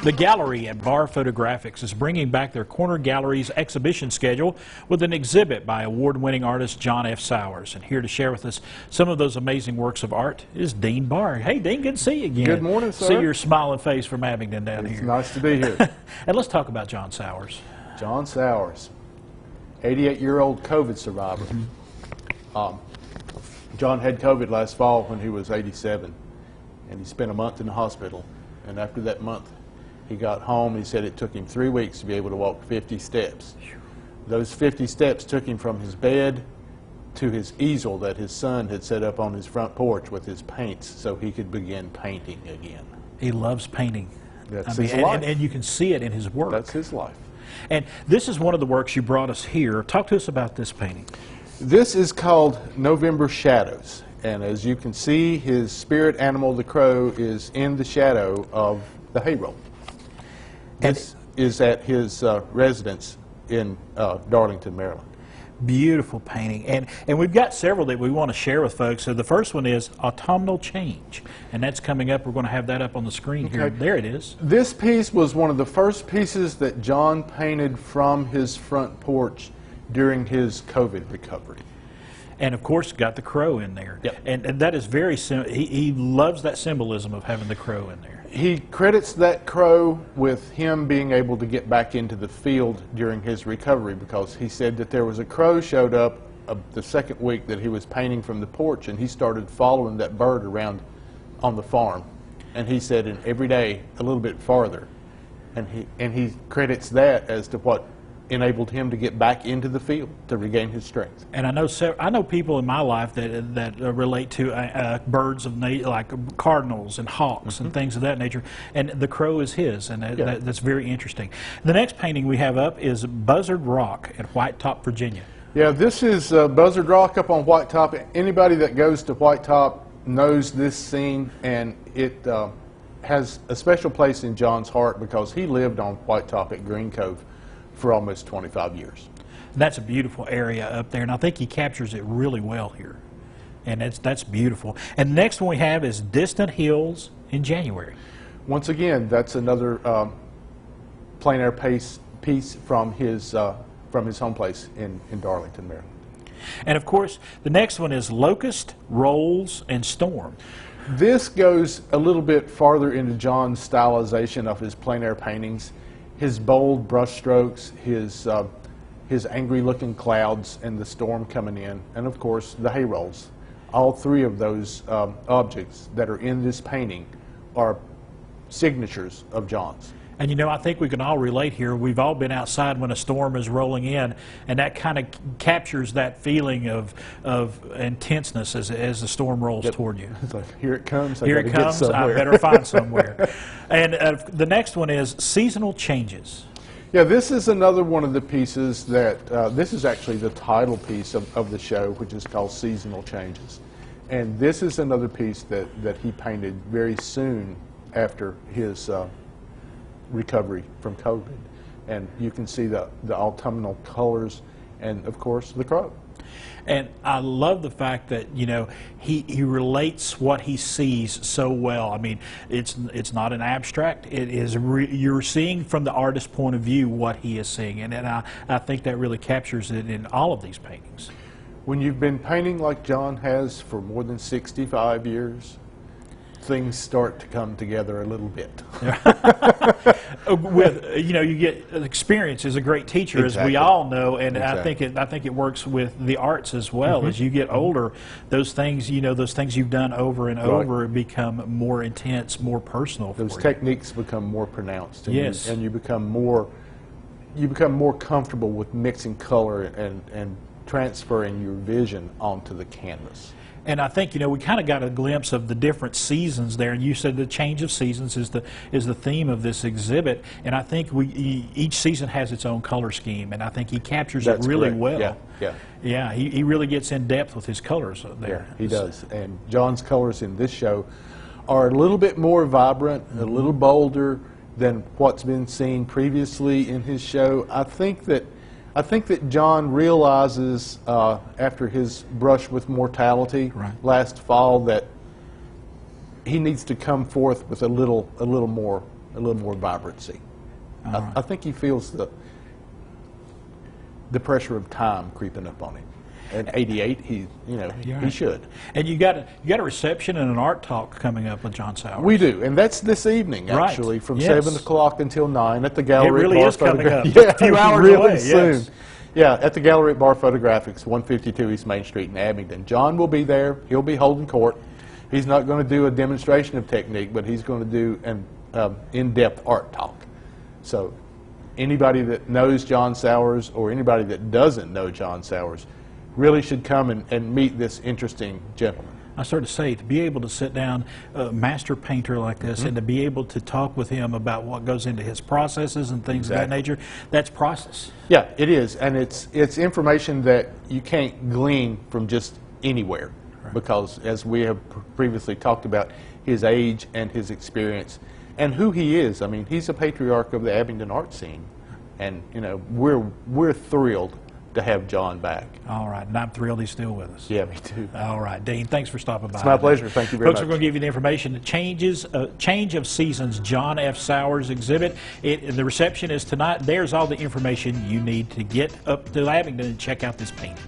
The gallery at Barr Photographics is bringing back their Corner Gallery's exhibition schedule with an exhibit by award-winning artist John F. Sauers. And here to share with us some of those amazing works of art is Dean Barr. Hey, Dean, good to see you again. Good morning, sir. See your smiling face from Abingdon down here. It's nice to be here. And let's talk about John Sauers. John Sauers, 88-year-old COVID survivor. John had COVID last fall when he was 87, and he spent a month in the hospital. And after that month, he got home. He said it took him 3 weeks to be able to walk 50 steps. Those 50 steps took him from his bed to his easel that his son had set up on his front porch with his paints so he could begin painting again. He loves painting. That's his life. And you can see it in his work. That's his life. And this is one of the works you brought us here. Talk to us about this painting. This is called November Shadows. And as you can see, his spirit animal, the crow, is in the shadow of the hayroll. This is at his residence in Darlington, Maryland. Beautiful painting. And we've got several that we want to share with folks. So the first one is Autumnal Change. And that's coming up. We're going to have that up on the screen here. There it is. This piece was one of the first pieces that John painted from his front porch during his COVID recovery. And of course, got the crow in there. Yep. And that is very, he loves that symbolism of having the crow in there. He credits that crow with him being able to get back into the field during his recovery, because he said that there was a crow showed up the second week that he was painting from the porch, and he started following that bird around on the farm. And he said, and every day a little bit farther. And he credits that as to what enabled him to get back into the field to regain his strength. And I know people in my life that relate to birds of like cardinals and hawks and things of that nature. And the crow is his, and that's very interesting. The next painting we have up is Buzzard Rock at White Top, Virginia. Yeah, this is Buzzard Rock up on White Top. Anybody that goes to White Top knows this scene, and it has a special place in John's heart because he lived on White Top at Green Cove for almost 25 years. That's a beautiful area up there, and I think he captures it really well here. And that's beautiful. And the next one we have is Distant Hills in January. Once again, that's another plein aire piece from his home place in Darlington, Maryland. And of course, the next one is Locust, Rolls, and Storm. This goes a little bit farther into John's stylization of his plein aire paintings. His bold brush strokes, his angry-looking clouds, and the storm coming in, and of course the hay rolls. All three of those objects that are in this painting are signatures of John's. And you know, I think we can all relate here. We've all been outside when a storm is rolling in, and that kind of captures that feeling of intenseness as the storm rolls toward you. It's like, here it comes. Here it comes. I better find somewhere. And the next one is Seasonal Changes. Yeah, this is another one of the pieces that this is actually the title piece of the show, which is called Seasonal Changes. And this is another piece that he painted very soon after his recovery from COVID, and you can see the autumnal colors, and of course the crow. And I love the fact that, you know, he relates what he sees so well. I mean, it's not an abstract. It is you're seeing from the artist's point of view what he is seeing, and I think that really captures it in all of these paintings. When you've been painting like John has for more than 65 years, things start to come together a little bit. With you get experience is a great teacher, as we all know, and I think it works with the arts as well. As you get older, those things you've done over and over become more intense, more personal. Those techniques become more pronounced, and yes, you become more comfortable with mixing color and transferring your vision onto the canvas. And I think, we kind of got a glimpse of the different seasons there, and you said the change of seasons is the theme of this exhibit, and I think each season has its own color scheme, and I think he captures it really well. Yeah, he really gets in depth with his colors there. Yeah, he does. And John's colors in this show are a little bit more vibrant, a little bolder than what's been seen previously in his show. I think that John realizes after his brush with mortality last fall that he needs to come forth with a little more a little more vibrancy. Right. I think he feels the pressure of time creeping up on him. At 88, he should. And you got a reception and an art talk coming up with John Sauers. We do, and that's this evening, actually, right. from Yes. 7 o'clock until 9 at the gallery. It really at Barr is coming up. Yeah, A few hours really away. soon. Yes. Yeah, at the gallery at Barr Photographics, 152 East Main Street in Abingdon. John will be there. He'll be holding court. He's not going to do a demonstration of technique, but he's going to do an in-depth art talk. So anybody that knows John Sauers or anybody that doesn't know John Sauers really should come and meet this interesting gentleman. I sort of say, to be able to sit down, a master painter like this, and to be able to talk with him about what goes into his processes and things of that nature, that's process. Yeah, it is, and it's information that you can't glean from just anywhere, because as we have previously talked about, his age and his experience and who he is. I mean, he's a patriarch of the Abingdon art scene, and we're thrilled to have John back. All right, and I'm thrilled he's still with us. Yeah, me too. All right, Dean, thanks for stopping by. It's my pleasure. Thank you very much. Folks, we're going to give you the information. Change of Seasons, John F. Sauers exhibit. The reception is tonight. There's all the information you need to get up to Abingdon and check out this painting.